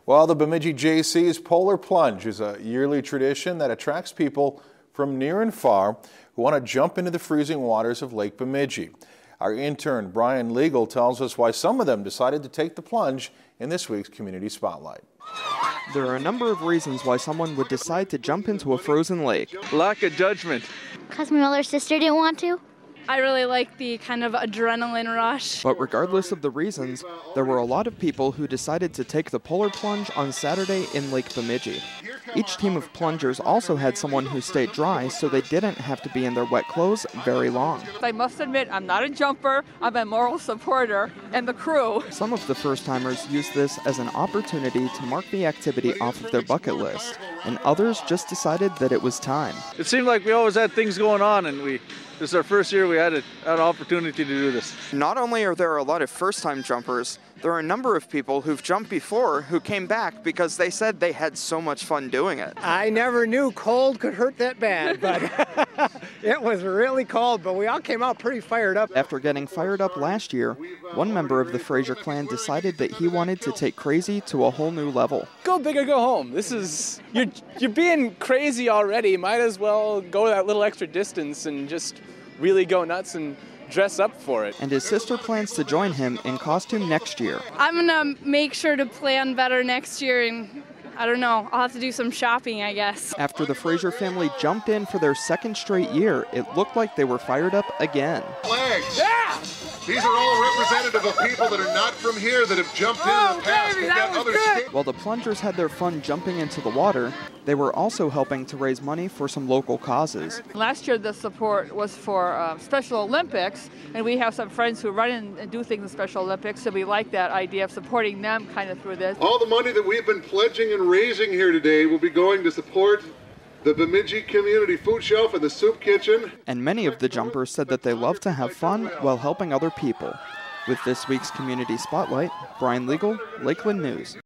Well, the Bemidji Jaycees Polar Plunge is a yearly tradition that attracts people from near and far who want to jump into the freezing waters of Lake Bemidji. Our intern, Bryan Legal, tells us why some of them decided to take the plunge in this week's Community Spotlight. There are a number of reasons why someone would decide to jump into a frozen lake. Lack of judgment. Because my older sister didn't want to. I really like the kind of adrenaline rush. But regardless of the reasons, there were a lot of people who decided to take the polar plunge on Saturday in Lake Bemidji. Each team of plungers also had someone who stayed dry, so they didn't have to be in their wet clothes very long. I must admit, I'm not a jumper, I'm a moral supporter, and the crew. Some of the first-timers used this as an opportunity to mark the activity off of their bucket list, and others just decided that it was time. It seemed like we always had things going on, and this is our first year we had an opportunity to do this. Not only are there a lot of first-time jumpers, there are a number of people who've jumped before who came back because they said they had so much fun doing it. I never knew cold could hurt that bad, but it was really cold, but we all came out pretty fired up. After getting fired up last year, one member of the Frazier clan decided that he wanted to take crazy to a whole new level. Go big or go home. This is, you're being crazy already. Might as well go that little extra distance and just really go nuts and dress up for it. And his sister plans to join him in costume next year. I'm gonna make sure to plan better next year, and I don't know, I'll have to do some shopping, I guess. After the Frazier family jumped in for their second straight year, it looked like they were fired up again. Flags. Yeah! These are all representative of people that are not from here that have jumped in the past. Baby, that was good. While the plungers had their fun jumping into the water, they were also helping to raise money for some local causes. Last year the support was for Special Olympics, and we have some friends who run and do things in Special Olympics, so we like that idea of supporting them kind of through this. All the money that we've been pledging and raising here today will be going to support the Bemidji Community Food Shelf and the Soup Kitchen. And many of the jumpers said that they love to have fun while helping other people. With this week's Community Spotlight, Bryan Legal, Lakeland News.